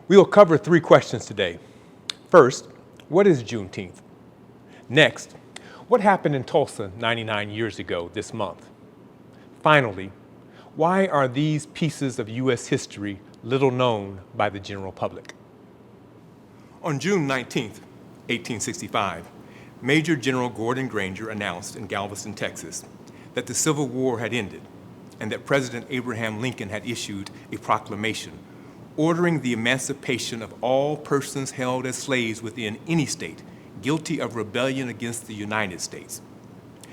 We will cover 3 questions today. First, what is Juneteenth? Next, what happened in Tulsa 99 years ago this month? Finally, why are these pieces of U.S. history little known by the general public? On June 19, 1865, Major General Gordon Granger announced in Galveston, Texas, that the Civil War had ended and that President Abraham Lincoln had issued a proclamation ordering the emancipation of all persons held as slaves within any state guilty of rebellion against the United States.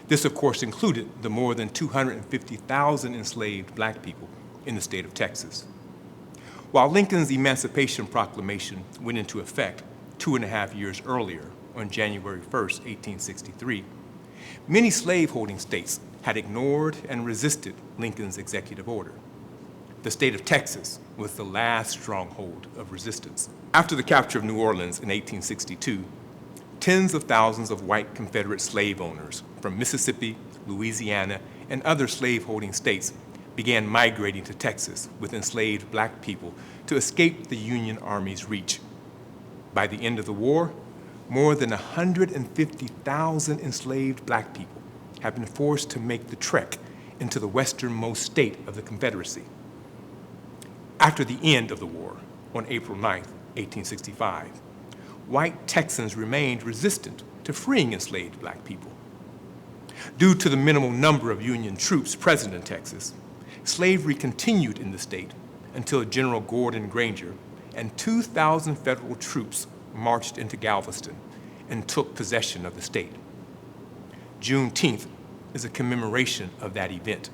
This, of course, included the more than 250,000 enslaved black people in the state of Texas. While Lincoln's Emancipation Proclamation went into effect 2.5 years earlier, on January 1, 1863, many slaveholding states had ignored and resisted Lincoln's executive order. The state of Texas was the last stronghold of resistance. After the capture of New Orleans in 1862, tens of thousands of white Confederate slave owners from Mississippi, Louisiana, and other slaveholding states began migrating to Texas with enslaved black people to escape the Union Army's reach. By the end of the war, more than 150,000 enslaved black people have been forced to make the trek into the westernmost state of the Confederacy. After the end of the war, on April 9, 1865, white Texans remained resistant to freeing enslaved black people. Due to the minimal number of Union troops present in Texas, slavery continued in the state until General Gordon Granger and 2,000 federal troops marched into Galveston and took possession of the state. Juneteenth is a commemoration of that event.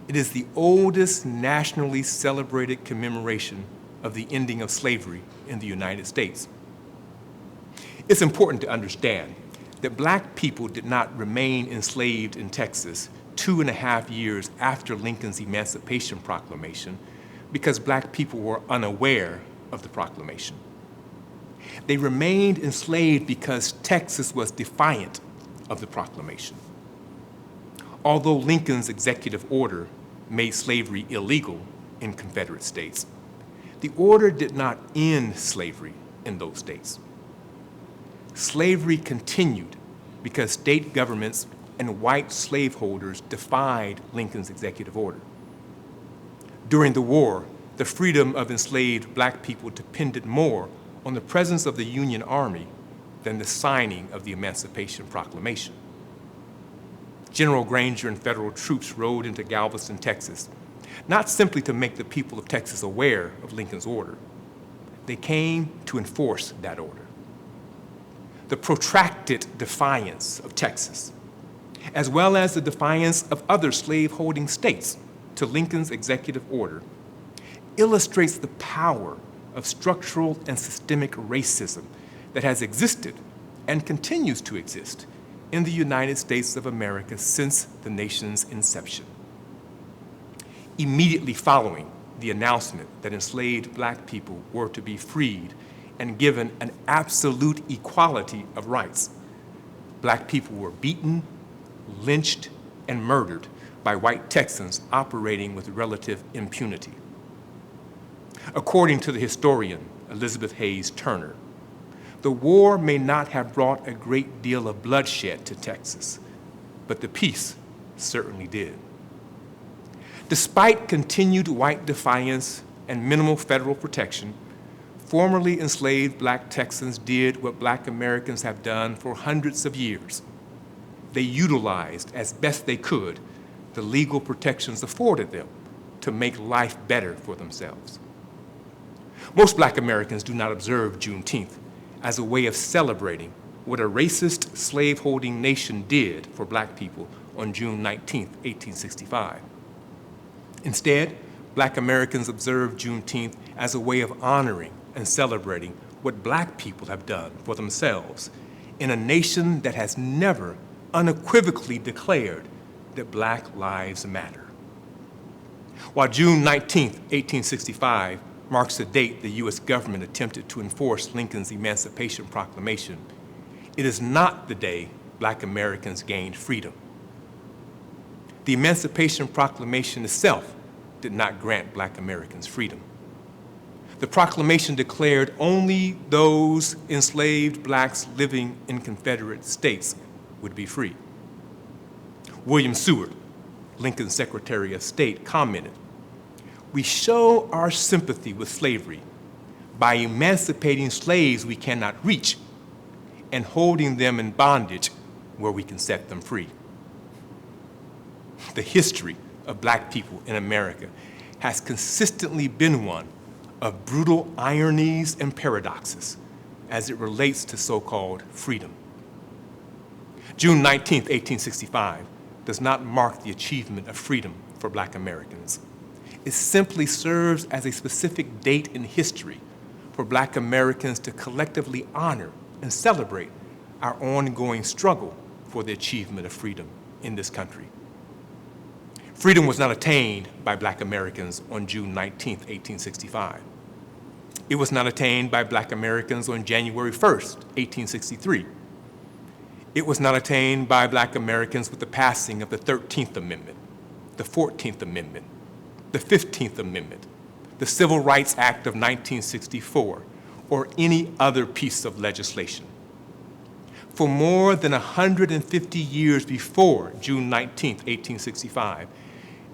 It is the oldest nationally celebrated commemoration of the ending of slavery in the United States. It's important to understand that black people did not remain enslaved in Texas 2.5 years after Lincoln's Emancipation Proclamation because black people were unaware of the proclamation. They remained enslaved because Texas was defiant of the proclamation. Although Lincoln's executive order made slavery illegal in Confederate states, the order did not end slavery in those states. Slavery continued because state governments and white slaveholders defied Lincoln's executive order. During the war, the freedom of enslaved black people depended more on the presence of the Union Army than the signing of the Emancipation Proclamation. General Granger and federal troops rode into Galveston, Texas, not simply to make the people of Texas aware of Lincoln's order. They came to enforce that order. The protracted defiance of Texas, as well as the defiance of other slaveholding states to Lincoln's executive order, illustrates the power of structural and systemic racism that has existed and continues to exist in the United States of America since the nation's inception. Immediately following the announcement that enslaved black people were to be freed and given an absolute equality of rights, black people were beaten, lynched, and murdered by white Texans operating with relative impunity. According to the historian Elizabeth Hayes Turner, the war may not have brought a great deal of bloodshed to Texas, but the peace certainly did. Despite continued white defiance and minimal federal protection, formerly enslaved black Texans did what black Americans have done for hundreds of years. They utilized as best they could the legal protections afforded them to make life better for themselves. Most black Americans do not observe Juneteenth as a way of celebrating what a racist slaveholding nation did for black people on June 19, 1865. Instead, black Americans observe Juneteenth as a way of honoring and celebrating what black people have done for themselves in a nation that has never unequivocally declared that Black lives matter. While June 19, 1865 marks the date the U.S. government attempted to enforce Lincoln's Emancipation Proclamation, it is not the day Black Americans gained freedom. The Emancipation Proclamation itself did not grant Black Americans freedom. The proclamation declared only those enslaved blacks living in Confederate states would be free. William Seward, Lincoln's Secretary of State, commented, "We show our sympathy with slavery by emancipating slaves we cannot reach and holding them in bondage where we can set them free." The history of black people in America has consistently been one of brutal ironies and paradoxes as it relates to so-called freedom. June 19th, 1865, does not mark the achievement of freedom for black Americans. It simply serves as a specific date in history for black Americans to collectively honor and celebrate our ongoing struggle for the achievement of freedom in this country. Freedom was not attained by black Americans on June 19th, 1865. It was not attained by black Americans on January 1st, 1863. It was not attained by black Americans with the passing of the 13th Amendment, the 14th Amendment, the 15th Amendment, the Civil Rights Act of 1964, or any other piece of legislation. For more than 150 years before June 19th, 1865,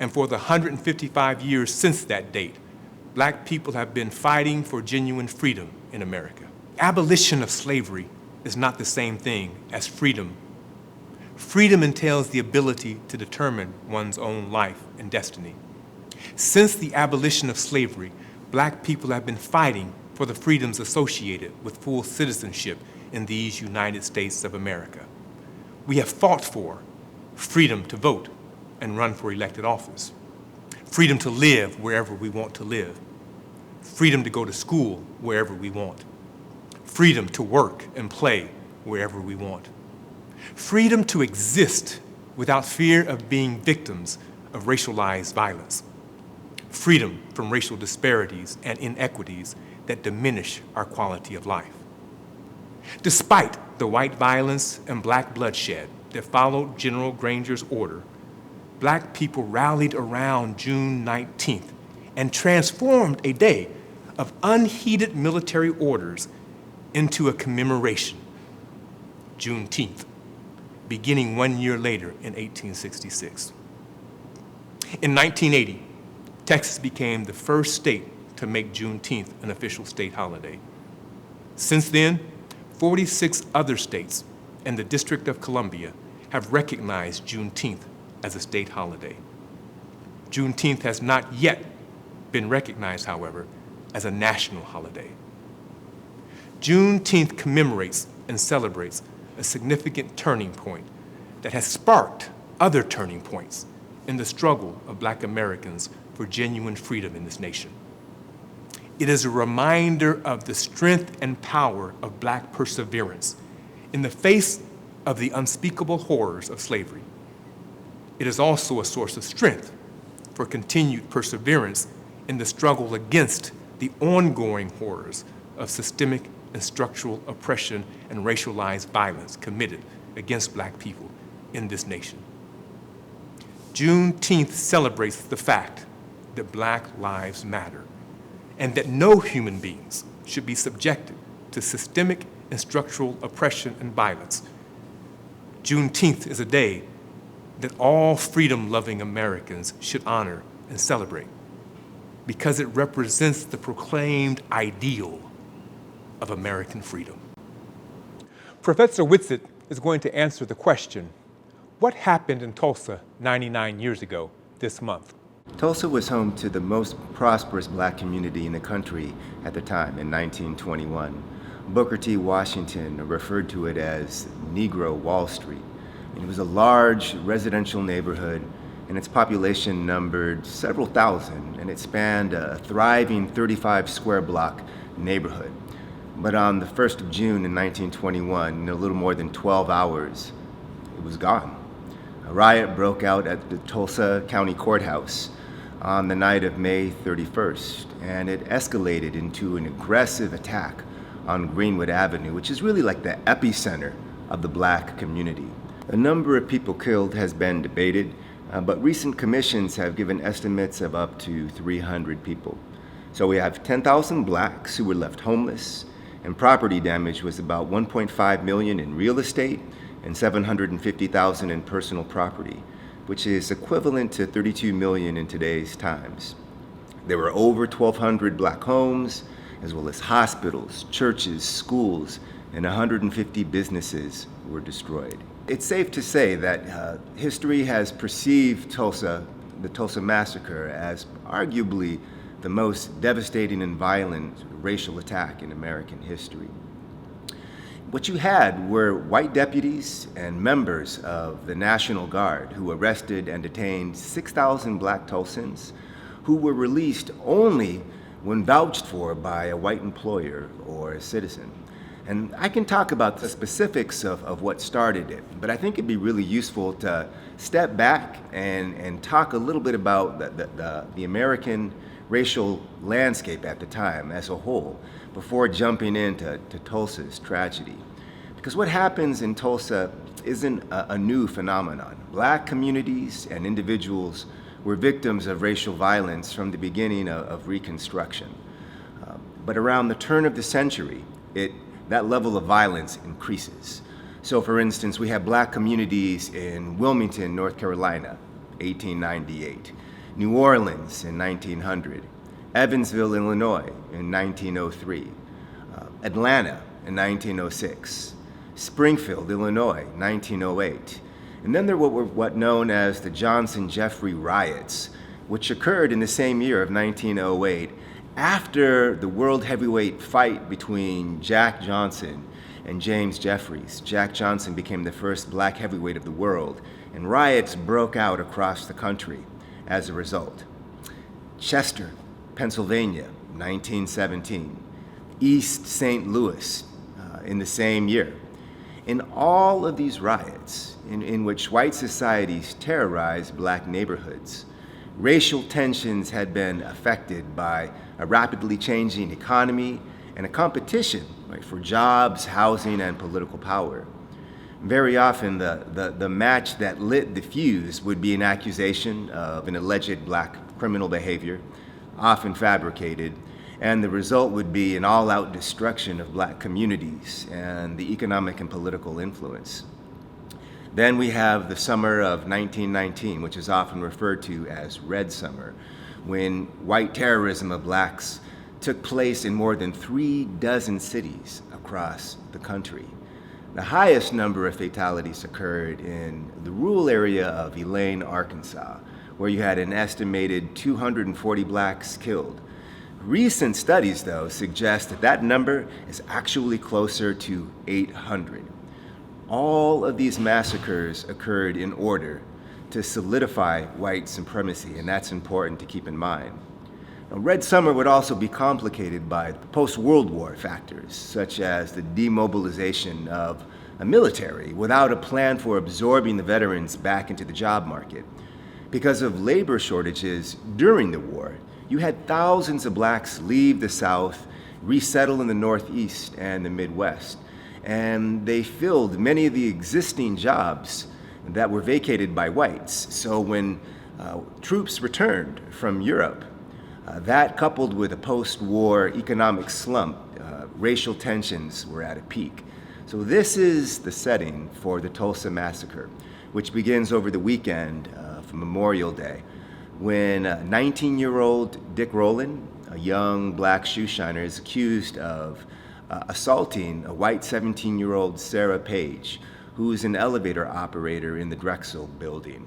and for the 155 years since that date, black people have been fighting for genuine freedom in America. Abolition of slavery is not the same thing as freedom. Freedom entails the ability to determine one's own life and destiny. Since the abolition of slavery, black people have been fighting for the freedoms associated with full citizenship in these United States of America. We have fought for freedom to vote and run for elected office, freedom to live wherever we want to live, freedom to go to school wherever we want, freedom to work and play wherever we want, freedom to exist without fear of being victims of racialized violence, freedom from racial disparities and inequities that diminish our quality of life. Despite the white violence and black bloodshed that followed General Granger's order, black people rallied around June 19th and transformed a day of unheeded military orders into a commemoration, Juneteenth, beginning 1 year later in 1866. In 1980, Texas became the first state to make Juneteenth an official state holiday. Since then, 46 other states and the District of Columbia have recognized Juneteenth as a state holiday. Juneteenth has not yet been recognized, however, as a national holiday. Juneteenth commemorates and celebrates a significant turning point that has sparked other turning points in the struggle of black Americans for genuine freedom in this nation. It is a reminder of the strength and power of black perseverance in the face of the unspeakable horrors of slavery. It is also a source of strength for continued perseverance in the struggle against the ongoing horrors of systemic and structural oppression and racialized violence committed against black people in this nation. Juneteenth celebrates the fact that black lives matter and that no human beings should be subjected to systemic and structural oppression and violence. Juneteenth is a day that all freedom-loving Americans should honor and celebrate because it represents the proclaimed ideal of American freedom. Professor Whitsitt is going to answer the question, what happened in Tulsa 99 years ago this month? Tulsa was home to the most prosperous black community in the country at the time in 1921. Booker T. Washington referred to it as Negro Wall Street. It was a large residential neighborhood, and its population numbered several thousand, and it spanned a thriving 35 square block neighborhood. But on the 1st of June in 1921, in a little more than 12 hours, it was gone. A riot broke out at the Tulsa County Courthouse on the night of May 31st, and it escalated into an aggressive attack on Greenwood Avenue, which is really like the epicenter of the black community. The number of people killed has been debated, but recent commissions have given estimates of up to 300 people. So we have 10,000 blacks who were left homeless, and property damage was about 1.5 million in real estate and 750,000 in personal property, which is equivalent to 32 million in today's times. There were over 1,200 black homes, as well as hospitals, churches, schools, and 150 businesses were destroyed. It's safe to say that history has perceived the Tulsa massacre, as arguably the most devastating and violent racial attack in American history. What you had were white deputies and members of the National Guard who arrested and detained 6,000 black Tulsans who were released only when vouched for by a white employer or a citizen. And I can talk about the specifics of what started it, but I think it'd be really useful to step back and talk a little bit about the American racial landscape at the time as a whole before jumping into Tulsa's tragedy. Because what happens in Tulsa isn't a new phenomenon. Black communities and individuals were victims of racial violence from the beginning of Reconstruction. But around the turn of the century, that level of violence increases. So for instance, we have black communities in Wilmington, North Carolina, 1898, New Orleans in 1900, Evansville, Illinois in 1903, Atlanta in 1906, Springfield, Illinois, 1908. And then there were what known as the Johnson-Jeffrey riots, which occurred in the same year of 1908 after the world heavyweight fight between Jack Johnson and James Jeffries. Jack Johnson became the first black heavyweight of the world, and riots broke out across the country as a result. Chester, Pennsylvania, 1917. East St. Louis in the same year. In all of these riots, in which white societies terrorized black neighborhoods, racial tensions had been affected by a rapidly changing economy and a competition, right, for jobs, housing, and political power. Very often, the match that lit the fuse would be an accusation of an alleged black criminal behavior, often fabricated, and the result would be an all-out destruction of black communities and the economic and political influence. Then we have the summer of 1919, which is often referred to as Red Summer, when white terrorism of blacks took place in more than 36 cities across the country. The highest number of fatalities occurred in the rural area of Elaine, Arkansas, where you had an estimated 240 blacks killed. Recent studies, though, suggest that number is actually closer to 800. All of these massacres occurred in order to solidify white supremacy, and that's important to keep in mind. Now, Red Summer would also be complicated by post-World War factors, such as the demobilization of a military without a plan for absorbing the veterans back into the job market. Because of labor shortages during the war, you had thousands of blacks leave the South, resettle in the Northeast and the Midwest, and they filled many of the existing jobs that were vacated by whites. So when troops returned from Europe, that coupled with a post-war economic slump, racial tensions were at a peak. So this is the setting for the Tulsa Massacre, which begins over the weekend of Memorial Day, when 19-year-old Dick Rowland, a young black shoe shiner, is accused of assaulting a white 17-year-old Sarah Page, who is an elevator operator in the Drexel building.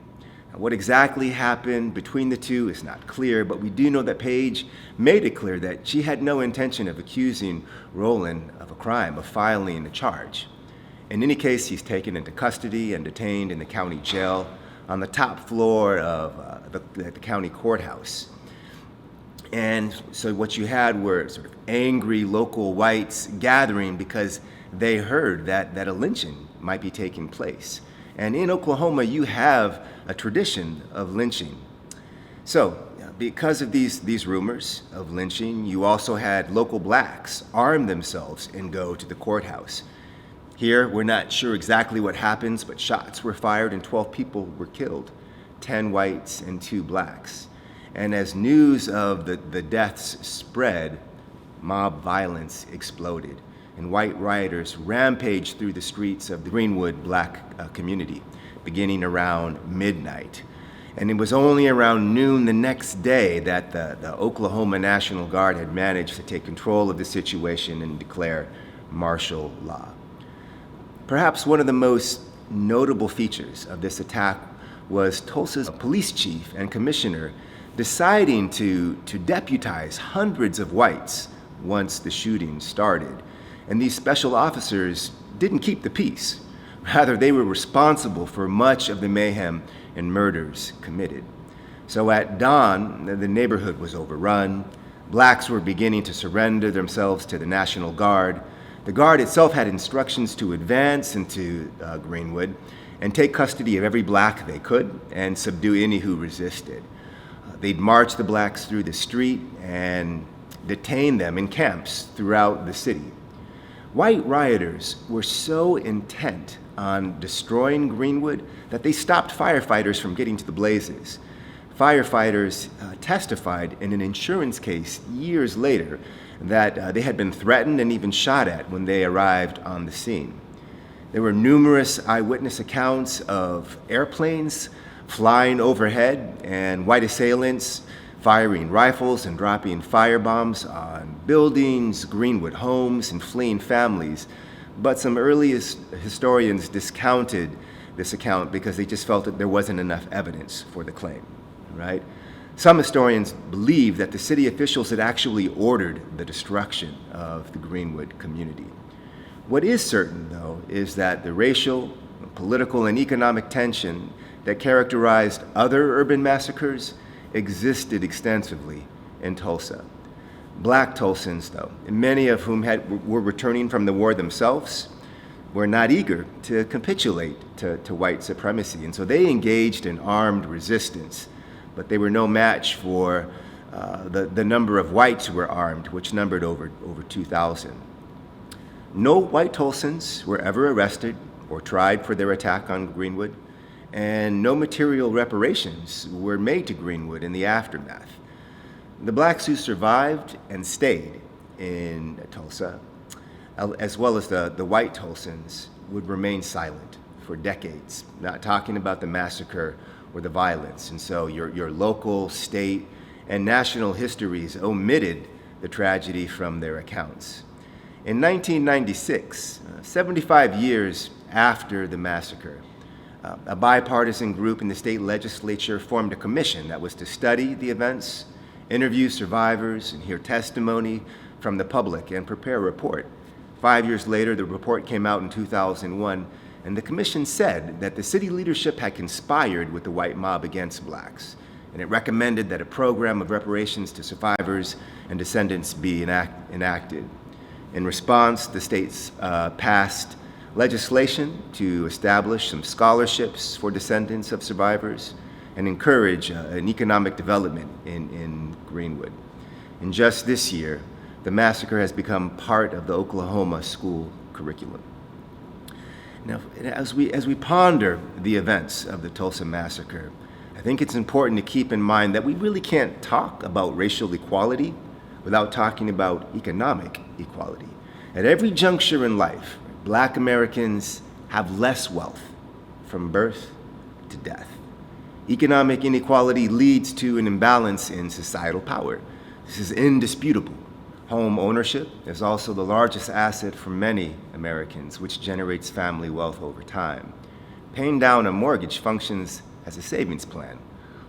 Now, what exactly happened between the two is not clear, but we do know that Page made it clear that she had no intention of accusing Rowland of a crime, of filing a charge. In any case, he's taken into custody and detained in the county jail on the top floor of the county courthouse. And so what you had were sort of angry local whites gathering because they heard that a lynching might be taking place. And in Oklahoma, you have a tradition of lynching. So because of these rumors of lynching, you also had local blacks arm themselves and go to the courthouse. Here, we're not sure exactly what happens, but shots were fired and 12 people were killed, 10 whites and 2 blacks. And as news of the deaths spread, mob violence exploded, and white rioters rampaged through the streets of the Greenwood Black community, beginning around midnight. And it was only around noon the next day that the Oklahoma National Guard had managed to take control of the situation and declare martial law. Perhaps one of the most notable features of this attack was Tulsa's police chief and commissioner deciding to deputize hundreds of whites once the shooting started. And these special officers didn't keep the peace. Rather, they were responsible for much of the mayhem and murders committed. So at dawn, the neighborhood was overrun. Blacks were beginning to surrender themselves to the National Guard. The Guard itself had instructions to advance into Greenwood and take custody of every black they could and subdue any who resisted. They'd march the blacks through the street and detain them in camps throughout the city. White rioters were so intent on destroying Greenwood that they stopped firefighters from getting to the blazes. Firefighters testified in an insurance case years later that they had been threatened and even shot at when they arrived on the scene. There were numerous eyewitness accounts of airplanes flying overhead and white assailants firing rifles and dropping firebombs on buildings, Greenwood homes, and fleeing families. But some earliest historians discounted this account because they just felt that there wasn't enough evidence for the claim, right? Some historians believe that the city officials had actually ordered the destruction of the Greenwood community. What is certain, though, is that the racial, political, and economic tension that characterized other urban massacres existed extensively in Tulsa. Black Tulsans, though, and many of whom were returning from the war themselves, were not eager to capitulate to white supremacy, and so they engaged in armed resistance, but they were no match for the number of whites who were armed, which numbered over 2,000. No white Tulsans were ever arrested or tried for their attack on Greenwood, and no material reparations were made to Greenwood in the aftermath. The blacks who survived and stayed in Tulsa, as well as the white Tulsans, would remain silent for decades, not talking about the massacre or the violence. And so your local, state, and national histories omitted the tragedy from their accounts. In 1996, 75 years after the massacre, a bipartisan group in the state legislature formed a commission that was to study the events, interview survivors, and hear testimony from the public and prepare a report. 5 years later, the report came out in 2001, and the commission said that the city leadership had conspired with the white mob against blacks, and it recommended that a program of reparations to survivors and descendants be enacted. In response, the states passed legislation to establish some scholarships for descendants of survivors and encourage an economic development in Greenwood. And just this year, the massacre has become part of the Oklahoma school curriculum. Now, as we ponder the events of the Tulsa massacre, I think it's important to keep in mind that we really can't talk about racial equality without talking about economic equality. At every juncture in life, Black Americans have less wealth from birth to death. Economic inequality leads to an imbalance in societal power. This is indisputable. Home ownership is also the largest asset for many Americans, which generates family wealth over time. Paying down a mortgage functions as a savings plan,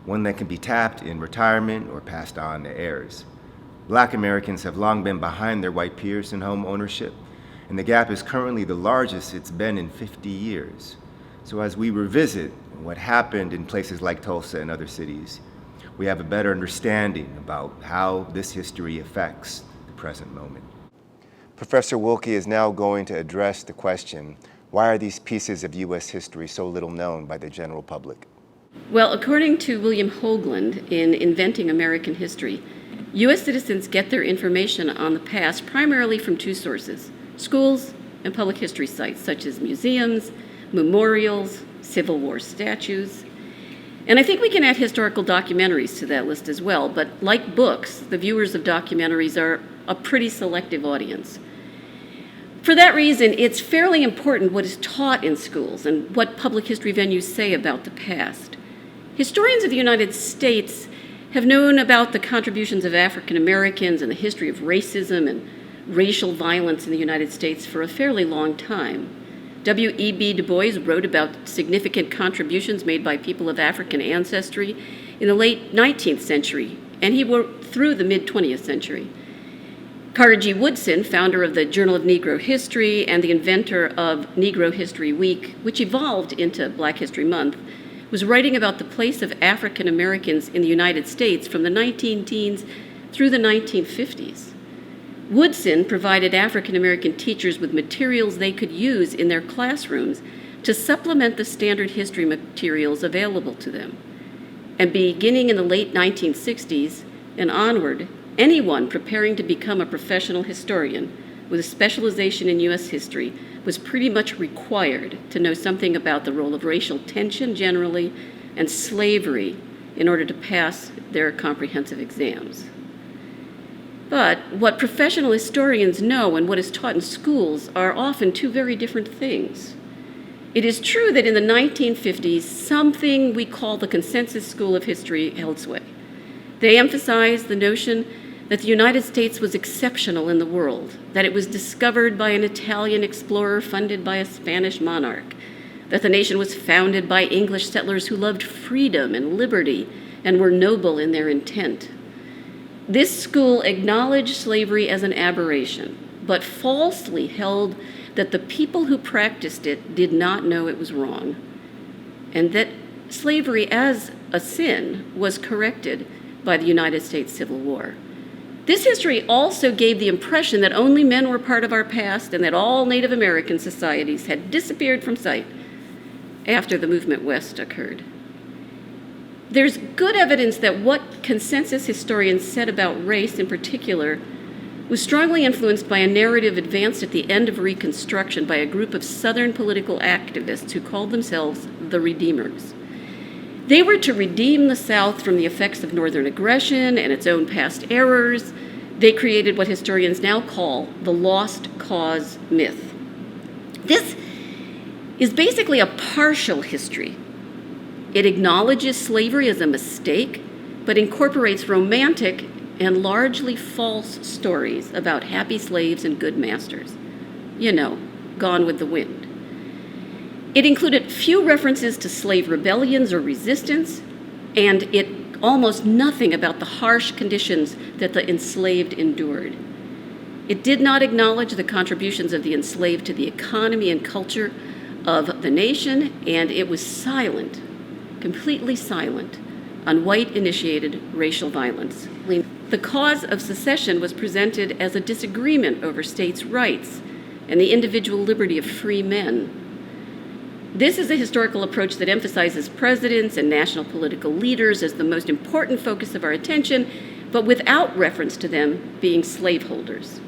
one that can be tapped in retirement or passed on to heirs. Black Americans have long been behind their white peers in home ownership, and the gap is currently the largest it's been in 50 years. So as we revisit what happened in places like Tulsa and other cities, we have a better understanding about how this history affects the present moment. Professor Wilkie is now going to address the question, why are these pieces of U.S. history so little known by the general public? Well, according to William Hoagland in Inventing American History, U.S. citizens get their information on the past primarily from two sources: schools and public history sites such as museums, memorials, Civil War statues. And I think we can add historical documentaries to that list as well, but like books, the viewers of documentaries are a pretty selective audience. For that reason, it's fairly important what is taught in schools and what public history venues say about the past. Historians of the United States have known about the contributions of African Americans and the history of racism and racial violence in the United States for a fairly long time. W.E.B. Du Bois wrote about significant contributions made by people of African ancestry in the late 19th century, and he wrote through the mid-20th century. Carter G. Woodson, founder of the Journal of Negro History and the inventor of Negro History Week, which evolved into Black History Month, was writing about the place of African Americans in the United States from the 19-teens through the 1950s. Woodson provided African American teachers with materials they could use in their classrooms to supplement the standard history materials available to them. And beginning in the late 1960s and onward, anyone preparing to become a professional historian with a specialization in U.S. history was pretty much required to know something about the role of racial tension generally and slavery in order to pass their comprehensive exams. But what professional historians know and what is taught in schools are often two very different things. It is true that in the 1950s, something we call the consensus school of history held sway. They emphasized the notion that the United States was exceptional in the world, that it was discovered by an Italian explorer funded by a Spanish monarch, that the nation was founded by English settlers who loved freedom and liberty and were noble in their intent. This school acknowledged slavery as an aberration, but falsely held that the people who practiced it did not know it was wrong, and that slavery as a sin was corrected by the United States Civil War. This history also gave the impression that only men were part of our past and that all Native American societies had disappeared from sight after the movement west occurred. There's good evidence that what consensus historians said about race in particular was strongly influenced by a narrative advanced at the end of Reconstruction by a group of Southern political activists who called themselves the Redeemers. They were to redeem the South from the effects of Northern aggression and its own past errors. They created what historians now call the lost cause myth. This is basically a partial history. It acknowledges slavery as a mistake, but incorporates romantic and largely false stories about happy slaves and good masters. You know, Gone with the Wind. It included few references to slave rebellions or resistance, and it almost nothing about the harsh conditions that the enslaved endured. It did not acknowledge the contributions of the enslaved to the economy and culture of the nation, and it was silent, completely silent, on white-initiated racial violence. The cause of secession was presented as a disagreement over states' rights and the individual liberty of free men. This is a historical approach that emphasizes presidents and national political leaders as the most important focus of our attention, but without reference to them being slaveholders.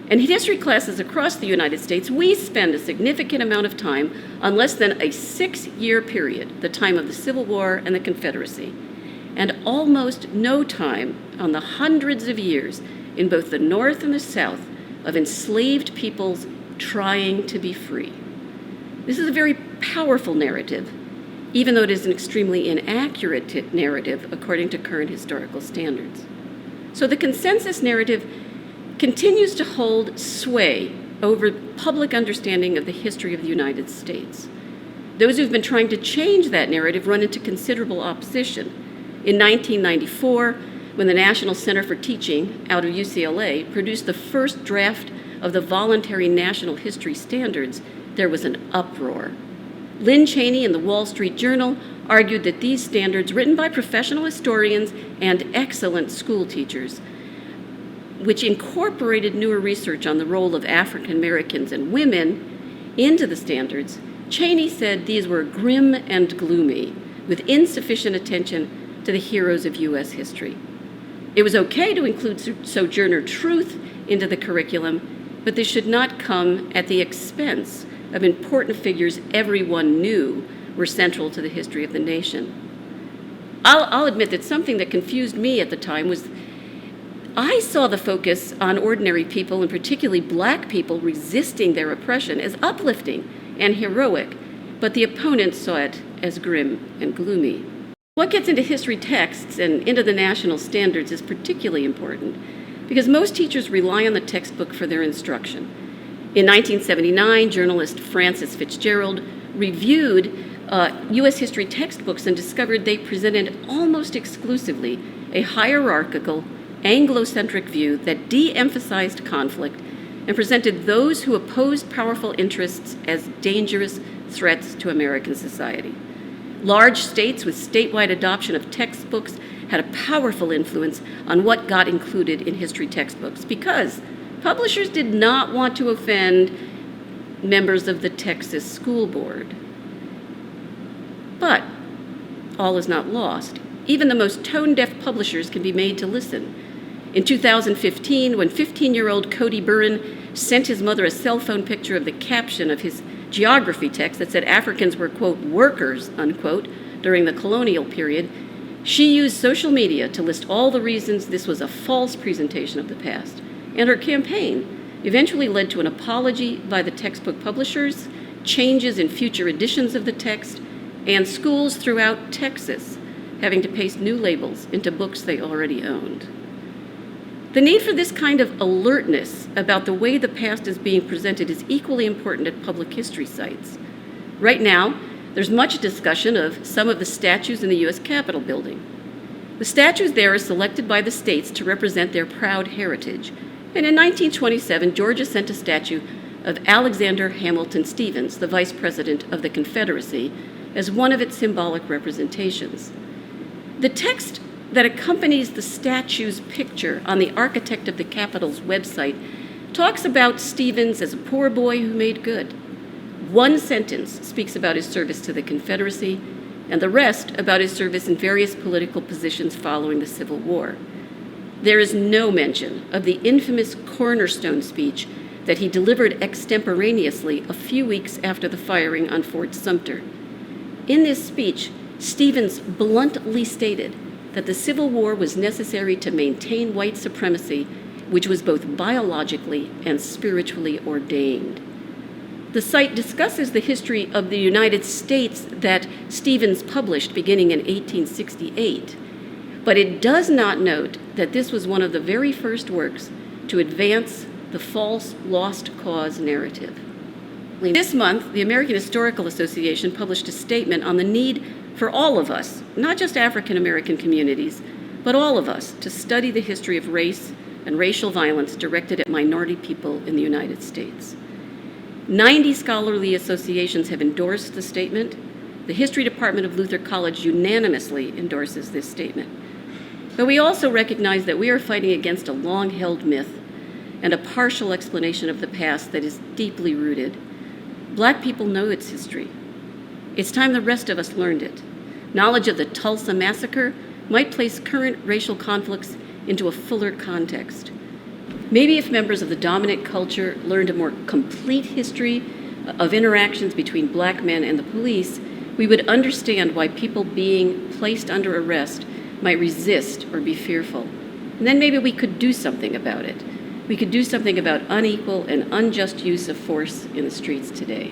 In history classes across the United States, we spend a significant amount of time on less than a 6-year period, the time of the Civil War and the Confederacy, and almost no time on the hundreds of years in both the North and the South of enslaved peoples trying to be free. This is a very powerful narrative, even though it is an extremely inaccurate narrative according to current historical standards. So the consensus narrative continues to hold sway over public understanding of the history of the United States. Those who've been trying to change that narrative run into considerable opposition. In 1994, when the National Center for Teaching out of UCLA produced the first draft of the voluntary national history standards, there was an uproar. Lynn Cheney in the Wall Street Journal argued that these standards, written by professional historians and excellent school teachers, which incorporated newer research on the role of African Americans and women into the standards, Cheney said these were grim and gloomy, with insufficient attention to the heroes of U.S. history. It was okay to include Sojourner Truth into the curriculum, but this should not come at the expense of important figures everyone knew were central to the history of the nation. I'll admit that something that confused me at the time was I saw the focus on ordinary people, and particularly black people, resisting their oppression as uplifting and heroic, but the opponents saw it as grim and gloomy. What gets into history texts and into the national standards is particularly important because most teachers rely on the textbook for their instruction. In 1979, journalist Frances Fitzgerald reviewed U.S. history textbooks and discovered they presented almost exclusively a hierarchical, Anglo-centric view that de-emphasized conflict and presented those who opposed powerful interests as dangerous threats to American society. Large states with statewide adoption of textbooks had a powerful influence on what got included in history textbooks because publishers did not want to offend members of the Texas School Board. But all is not lost. Even the most tone-deaf publishers can be made to listen. In 2015, when 15-year-old Cody Burren sent his mother a cell phone picture of the caption of his geography text that said Africans were, quote, workers, unquote, during the colonial period, she used social media to list all the reasons this was a false presentation of the past. And her campaign eventually led to an apology by the textbook publishers, changes in future editions of the text, and schools throughout Texas having to paste new labels into books they already owned. The need for this kind of alertness about the way the past is being presented is equally important at public history sites. Right now, there's much discussion of some of the statues in the U.S. Capitol building. The statues there are selected by the states to represent their proud heritage. And in 1927, Georgia sent a statue of Alexander Hamilton Stevens, the Vice President of the Confederacy, as one of its symbolic representations. The text that accompanies the statue's picture on the architect of the Capitol's website talks about Stevens as a poor boy who made good. One sentence speaks about his service to the Confederacy, and the rest about his service in various political positions following the Civil War. There is no mention of the infamous cornerstone speech that he delivered extemporaneously a few weeks after the firing on Fort Sumter. In this speech, Stevens bluntly stated that the Civil War was necessary to maintain white supremacy, which was both biologically and spiritually ordained. The site discusses the history of the United States that Stevens published beginning in 1868, but it does not note that this was one of the very first works to advance the false lost cause narrative. This month, the American Historical Association published a statement on the need for all of us, not just African American communities, but all of us, to study the history of race and racial violence directed at minority people in the United States. 90 scholarly associations have endorsed the statement. The History Department of Luther College unanimously endorses this statement. But we also recognize that we are fighting against a long-held myth and a partial explanation of the past that is deeply rooted. Black people know its history. It's time the rest of us learned it. Knowledge of the Tulsa massacre might place current racial conflicts into a fuller context. Maybe if members of the dominant culture learned a more complete history of interactions between black men and the police, we would understand why people being placed under arrest might resist or be fearful. And then maybe we could do something about it. We could do something about unequal and unjust use of force in the streets today.